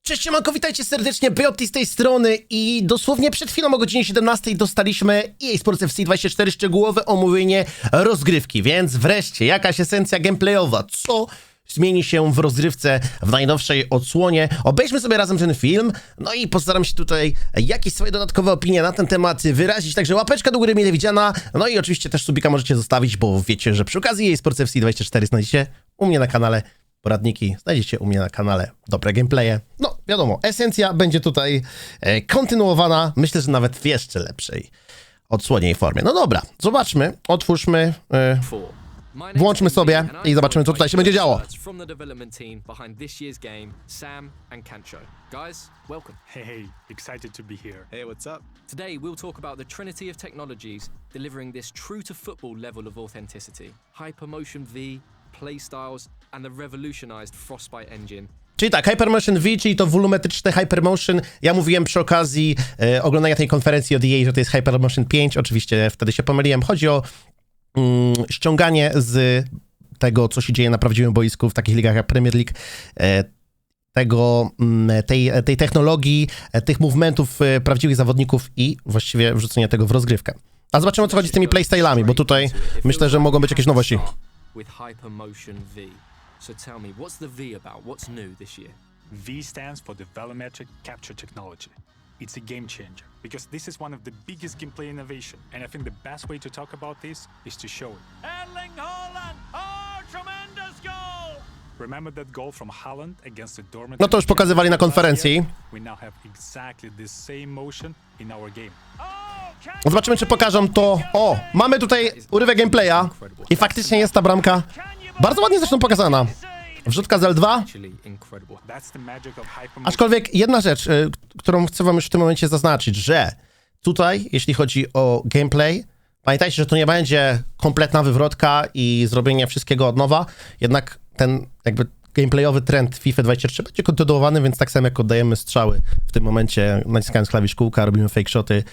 Cześć, siemanko, witajcie serdecznie, Bejotty z tej strony i dosłownie przed chwilą o godzinie 17 dostaliśmy EA Sports FC 24 szczegółowe omówienie rozgrywki, więc wreszcie jakaś esencja gameplayowa, co zmieni się w rozgrywce w najnowszej odsłonie. Obejrzmy sobie razem ten film, no i postaram się tutaj jakieś swoje dodatkowe opinie na ten temat wyrazić, także łapeczka do góry mile widziana, no i oczywiście też subika możecie zostawić, bo wiecie, że przy okazji EA Sports FC 24 znajdziecie u mnie na kanale poradniki, znajdziecie u mnie na kanale dobre gameplaye. No, wiadomo, esencja będzie tutaj kontynuowana, myślę, że nawet w jeszcze lepszej odsłonie i formie. No dobra, zobaczmy, otwórzmy, włączmy sobie i zobaczymy, co tutaj się będzie działo. Hey, excited to be here. Hey, what's up? Today we'll talk about the trinity of technologies delivering this true to football level of authenticity. Hypermotion V, playstyles, and the revolutionized Frostbite engine. Czyli tak, Hypermotion V, czyli to wolumetryczne Hypermotion. Ja mówiłem przy okazji oglądania tej konferencji od EA, że to jest Hypermotion 5. Oczywiście wtedy się pomyliłem. Chodzi o ściąganie z tego, co się dzieje na prawdziwym boisku w takich ligach jak Premier League, tej technologii, tych movementów prawdziwych zawodników i właściwie wrzucenie tego w rozgrywkę. A zobaczymy, o co chodzi z tymi playstylami, bo tutaj myślę, że mogą być jakieś nowości. With Hypermotion V. So tell me, what's the V about? What's new this year? V stands for the volumetric capture technology. It's a game changer because this is one of the biggest gameplay innovation, and I think the best way to talk about this is to show it. Erling Haaland! Oh, tremendous goal! Remember that goal from Haaland against the dormant? No to już pokazywali na konferencji. We now have exactly the same motion in our game. Zobaczymy, czy pokażą to. O, mamy tutaj urywek gameplaya i faktycznie jest ta bramka. Bardzo ładnie zresztą pokazana. Wrzutka z L2. Aczkolwiek jedna rzecz, którą chcę wam już w tym momencie zaznaczyć, że tutaj, jeśli chodzi o gameplay, pamiętajcie, że to nie będzie kompletna wywrotka i zrobienie wszystkiego od nowa, jednak ten jakby gameplayowy trend FIFA 23 będzie kontynuowany, więc tak samo jak oddajemy strzały w tym momencie, naciskając klawisz kółka, robimy fake shoty,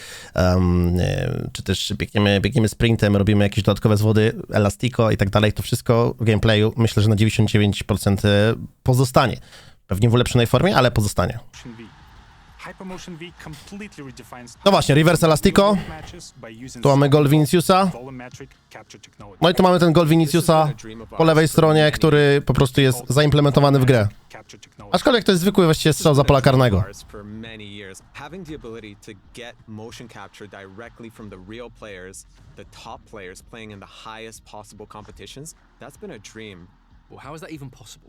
czy też biegniemy sprintem, robimy jakieś dodatkowe zwody, elastiko i tak dalej, to wszystko w gameplayu myślę, że na 99% pozostanie. Pewnie w ulepszonej formie, ale pozostanie. No właśnie, reverse elastico. Tu mamy gol Viniciusa. No i tu mamy ten gol Viniciusa po lewej stronie, który po prostu jest zaimplementowany w grę. Aczkolwiek to jest zwykły właściwie strzał za pola karnego.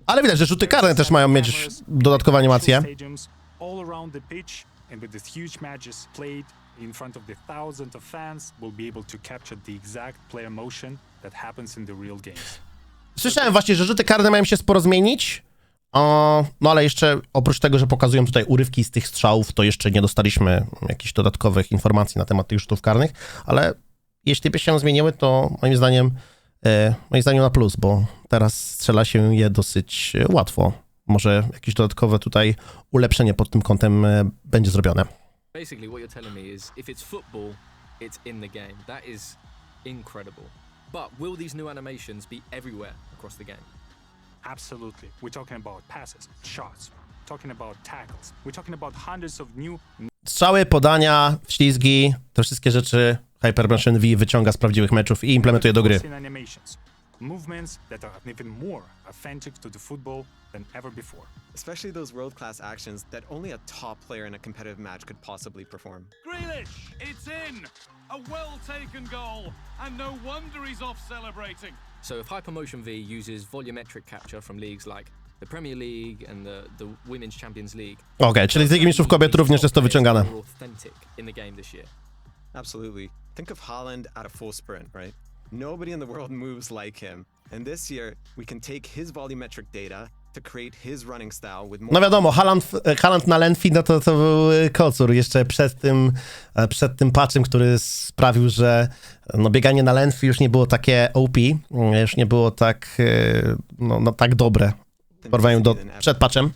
Ale widać, że rzuty karne też mają mieć dodatkowe animacje. All around the pitch, and with these huge matches played in front of the thousands of fans, we'll be able to capture the exact player motion that happens in the real games. Słyszałem właśnie, że rzuty karne mają się sporo zmienić, no ale jeszcze oprócz tego, że pokazują tutaj urywki z tych strzałów, to jeszcze nie dostaliśmy jakichś dodatkowych informacji na temat tych rzutów karnych, ale jeśli by się zmieniły, to moim zdaniem na plus, bo teraz strzela się je dosyć łatwo. Może jakieś dodatkowe tutaj ulepszenie pod tym kątem będzie zrobione. Basically what you're telling me is if it's football, it's in the game. That is incredible. But will these new animations be everywhere across the game? Absolutely. We're talking about passes, shots, talking about tackles. We're talking about hundreds of new strzały, podania, wślizgi, te wszystkie rzeczy Hypermotion V wyciąga z prawdziwych meczów i implementuje do gry. Movements that are even more authentic to the football than ever before. Especially those world-class actions that only a top player in a competitive match could possibly perform. Grealish, it's in! A well-taken goal, and no wonder he's off celebrating. So if Hypermotion V uses volumetric capture from leagues like the Premier League and the Women's Champions League. Okej, czyli z Ligi Mistrzów Kobiet również jest to wyciągane. Authentic in the game this year. Absolutely. Think of Haaland at a full sprint, right? Nobody in the world moves like him. And this year, we can take his volumetric data to create his running style with more... No wiadomo, Haaland na Lenfi, no to był kocur jeszcze przed tym patchem, który sprawił, że no bieganie na Lenfi już nie było takie OP, już nie było tak, no tak dobre w porównaniu do przed patchem.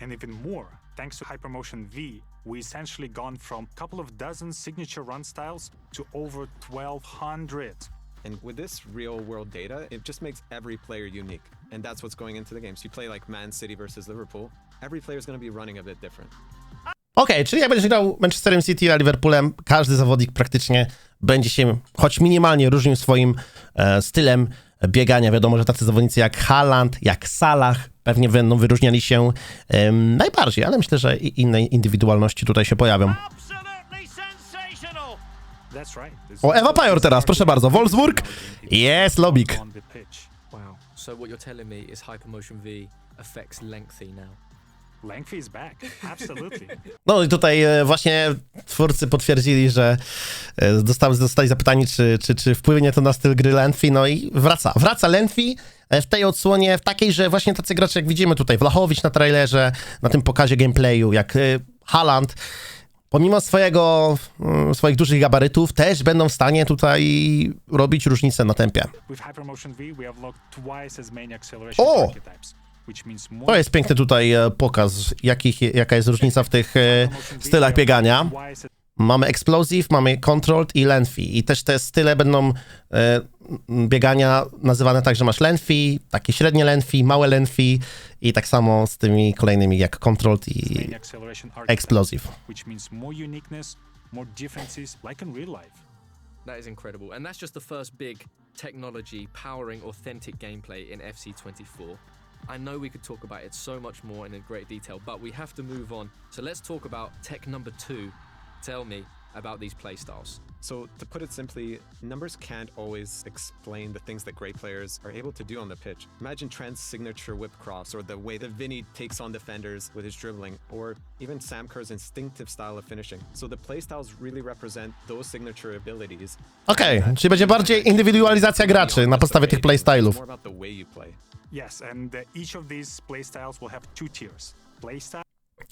And even more, thanks to Hypermotion V, we essentially gone from a couple of dozen signature run styles to over 1,200. And with this real-world data, it just makes every player unique. And that's what's going into the games. You play like Man City versus Liverpool, every player is going to be running a bit different. Okej, czyli jak będziesz grał Manchesterem City a Liverpoolem, każdy zawodnik praktycznie będzie się choć minimalnie różnił swoim stylem biegania. Wiadomo, że tacy zawodnicy jak Haaland, jak Salah pewnie będą wyróżniali się najbardziej, ale myślę, że i inne indywidualności tutaj się pojawią. Absolutely sensational. That's right. O, Ewa Pajor teraz, proszę bardzo. Wolfsburg. Jest lobik. On the pitch. Wow. So what you're telling me is Hypermotion V affects lengthy now. Lengthy is back. Absolutely. No i tutaj właśnie twórcy potwierdzili, że zostali zapytani, czy wpłynie to na styl gry Lengthy, no i wraca Lengthy w tej odsłonie, w takiej, że właśnie tacy gracze, jak widzimy tutaj, Vlahovic na trailerze, na tym pokazie gameplayu, jak Haaland, pomimo swoich dużych gabarytów, też będą w stanie tutaj robić różnicę na tempie. With Hypermotion V, we have locked twice as many acceleration O! archetypes, which means more To jest piękny tutaj pokaz, jaka jest różnica w tych stylach biegania. twice Mamy Explosive, mamy Controlled i Lengthy. I też te style będą biegania nazywane tak, że masz Lengthy, takie średnie Lengthy, małe Lengthy i tak samo z tymi kolejnymi jak Controlled i many acceleration archetypes, Explosive. which means more uniqueness, more differences, like in real life. That is incredible. And that's just the first big technology powering authentic gameplay in FC24. I know we could talk about it so much more and in great detail, but we have to move on. So let's talk about tech number 2. Tell me about these playstyles. So, to put it simply, numbers can't always explain the things that great players are able to do on the pitch. Imagine Trent's signature whip cross, or the way that Vinny takes on defenders with his dribbling, or even Sam Kerr's instinctive style of finishing. So the playstyles really represent those signature abilities. Okej, czyli będzie bardziej indywidualizacja graczy na podstawie tych playstylów. More about the way you play. Yes, and each of these playstyles will have two tiers. Playstyle.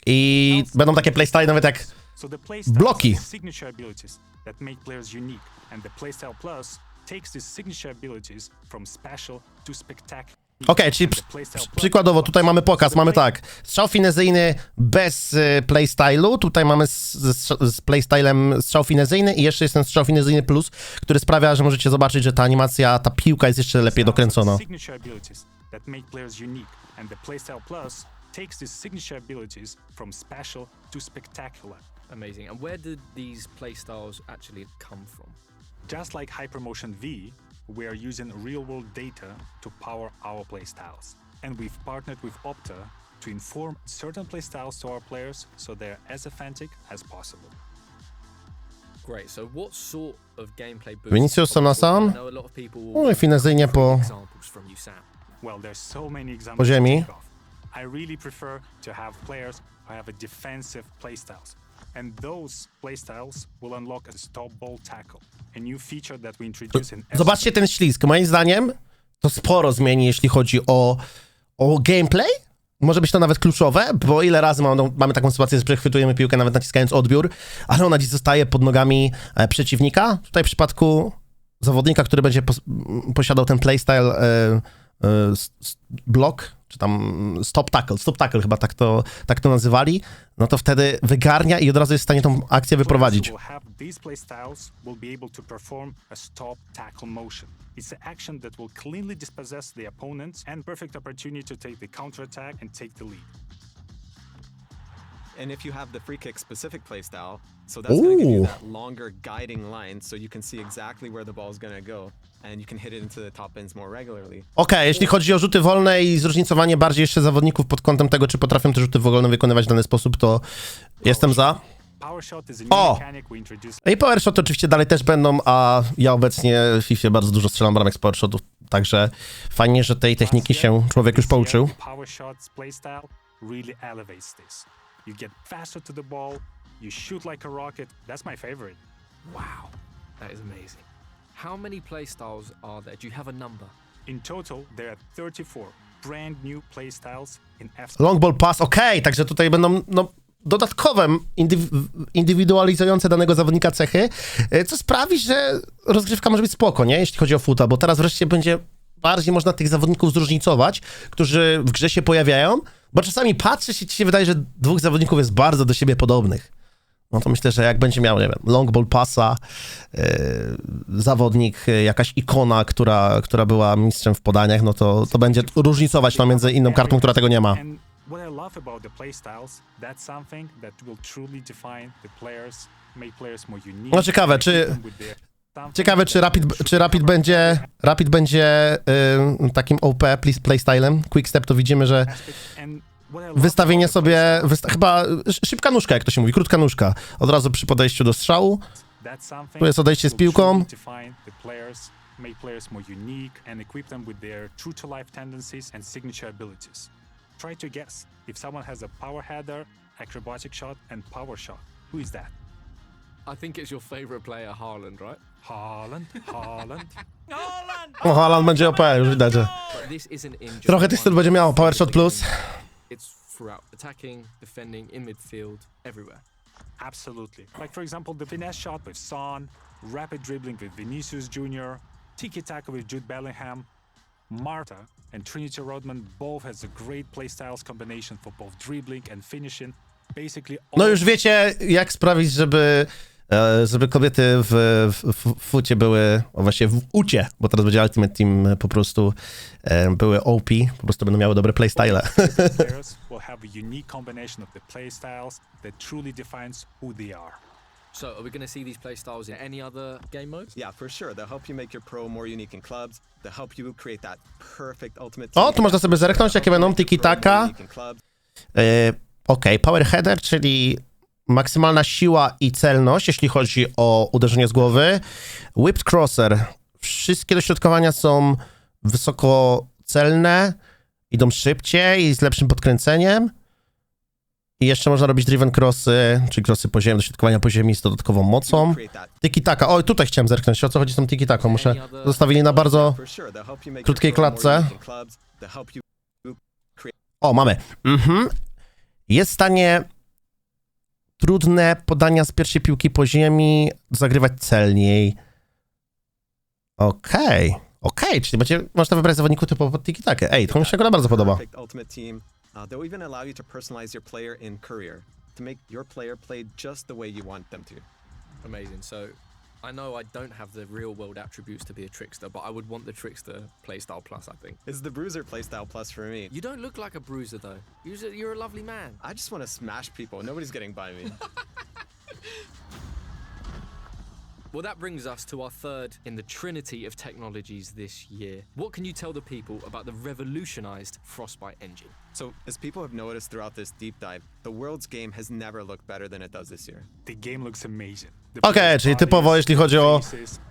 I będą takie playstyle nawet jak So the playstyle bloki. signature abilities that make players unique, and the playstyle plus takes these signature abilities from special to spectacular. Okej, czyli And the playstyle plus przykładowo tutaj mamy pokaz, So the mamy play- tak, strzał finezyjny bez playstylu, tutaj mamy z playstylem strzał finezyjny i jeszcze jest ten strzał finezyjny plus, który sprawia, że możecie zobaczyć, że ta animacja, ta piłka jest jeszcze lepiej dokręcona. Signature abilities that make players unique, and the playstyle plus takes these signature abilities from special to spectacular. Amazing. And where did these playstyles actually come from? Just like Hypermotion V, we are using real-world data to power our playstyles. And we've partnered with Opta to inform certain playstyles to our players so they're as authentic as possible. Great. So what sort of gameplay boosts? Vinicius sam na sam. I know a lot of people will No i finezyjnie po examples from you, Sam. Well, there's so many examples Po ziemi. to think of. I really prefer to have players who have a defensive playstyles. And those playstyles will unlock a stop ball tackle, a new feature that we introduce in Zobaczcie ten ślizg. Moim zdaniem to sporo zmieni, jeśli chodzi o gameplay. Może być to nawet kluczowe, bo ile razy mamy taką sytuację, że przechwytujemy piłkę nawet naciskając odbiór, ale ona dziś zostaje pod nogami przeciwnika. Tutaj w przypadku zawodnika, który będzie posiadał ten playstyle block, czy tam stop tackle chyba tak to nazywali, no to wtedy wygarnia i od razu jest w stanie tą akcję wyprowadzić. Players who will have these playstyles will be able to perform a stop tackle motion. It's an action that will cleanly dispossess the opponent and perfect opportunity to take the counterattack and take the lead. And if you have the free kick specific playstyle, so that's going to give you Ooh. that longer guiding line so you can see exactly where the ball is going to go and you can hit it into the top ends more regularly. Okej, jeśli chodzi o rzuty wolne i zróżnicowanie bardziej jeszcze zawodników pod kątem tego, czy potrafią te rzuty wolne wykonywać w dany sposób, to jestem za. Power shot is a new O! mechanic we introduced. I power shoty oczywiście dalej też będą, a ja obecnie w FIFA bardzo dużo strzelam bramek z power shotów, także fajnie, że tej techniki się człowiek już pouczył. The power shots playstyle really elevates this. You get faster to the ball, you shoot like a rocket. That's my favorite. Wow. That is amazing. How many playstyles are there? Do you have a number? In total, there are 34 brand new playstyles in FC. Long ball pass, okej, także tutaj będą dodatkowe, indywidualizujące danego zawodnika cechy, co sprawi, że rozgrywka może być spoko, nie? Jeśli chodzi o futa, bo teraz wreszcie będzie bardziej można tych zawodników zróżnicować, którzy w grze się pojawiają, bo czasami patrzysz i ci się wydaje, że dwóch zawodników jest bardzo do siebie podobnych. No to myślę, że jak będzie miał, nie wiem, long ball passa, zawodnik, jakaś ikona, która była mistrzem w podaniach, no to będzie różnicować między inną kartą, która tego nie ma. And What I love about the playstyles, that's something that will truly define the players, make players more unique. No ciekawe, czy Rapid będzie takim OP playstylem. Quickstep to widzimy, że wystawienie sobie, chyba szybka nóżka, jak to się mówi, krótka nóżka. Od razu przy podejściu do strzału. Tu jest odejście z piłką. Make players more unique and equip them with their true to life tendencies and signature abilities. Try to guess if someone has a power header, acrobatic shot, and power shot. Who is that? I think it's your favorite player, Haaland, right? Haaland. O, Haaland będzie OP, już widać, że But this isn't in just trochę tych styl one będzie miało. Power shot plus. It's throughout attacking, defending, in midfield, everywhere. Absolutely. Like for example, the finesse shot with Son, rapid dribbling with Vinicius Jr., tiki-taka with Jude Bellingham, Marta and Trinity Rodman both has a great playstyles combination for both dribbling and finishing. Basically No już wiecie, jak sprawić, żeby kobiety w fucie były, właściwie w ucie, bo teraz będzie Ultimate Team po prostu były OP, po prostu będą miały dobre playstyle. players will have a unique combination of the playstyles that truly defines who they are. So, are we going to see these play styles in any other game modes? Yeah, for sure. They'll help you make your pro more unique in clubs. They'll help you create that perfect ultimate team. O, tu można sobie zerknąć, jakie będą tiki-taka. Okej, power header, czyli maksymalna siła i celność, jeśli chodzi o uderzenie z głowy. Whipped crosser. Wszystkie dośrodkowania są wysoko celne, idą szybciej i z lepszym podkręceniem. I jeszcze można robić driven crossy, czyli crossy po ziemi, dośrodkowania po ziemi z dodatkową mocą. Tiki-taka. Oj, tutaj chciałem zerknąć, o co chodzi z tą tiki-taką. Muszę zostawili na bardzo krótkiej klatce. O, mamy. Jest w stanie trudne podania z pierwszej piłki po ziemi zagrywać celniej. Okej, czyli można wybrać zawodników typu pod tiki-takę. Ej, to mi się bardzo podoba. They'll even allow you to personalize your player in career to make your player play just the way you want them to. Amazing. So, I know I don't have the real world attributes to be a trickster, but I would want the trickster playstyle plus, I think. It's the bruiser playstyle plus for me. You don't look like a bruiser, though. You're a lovely man. I just want to smash people. Nobody's getting by me. Well, that brings us to our third in the trinity of technologies this year. What can you tell the people about the revolutionized Frostbite engine? So, as people have noticed throughout this deep dive, the world's game has never looked better than it does this year. The game looks amazing. Okej, czyli typowo jeśli chodzi o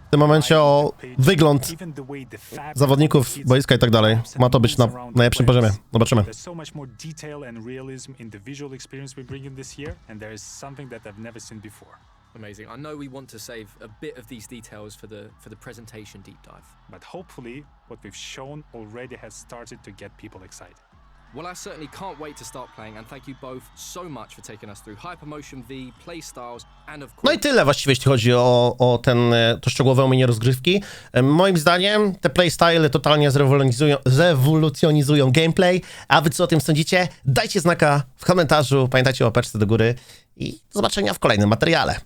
w tym momencie o wygląd zawodników, boiska i tak dalej. Ma to być na najlepszym poziomie. Zobaczymy. There's so much more detail and realism in the visual experience we bring in this year, and there is something that I've never seen before. Amazing. I know we want to save a bit of these details for the presentation deep dive. But hopefully, what we've shown already has started to get people excited. Well, I certainly can't wait to start playing, and thank you both so much for taking us through Hypermotion V, playstyles, and of course... No i tyle właściwie, jeśli chodzi o to szczegółowe omówienie rozgrywki. Moim zdaniem te playstyle totalnie zrewolucjonizują gameplay, a wy co o tym sądzicie? Dajcie znaka w komentarzu, pamiętajcie o łapeczce do góry i do zobaczenia w kolejnym materiale.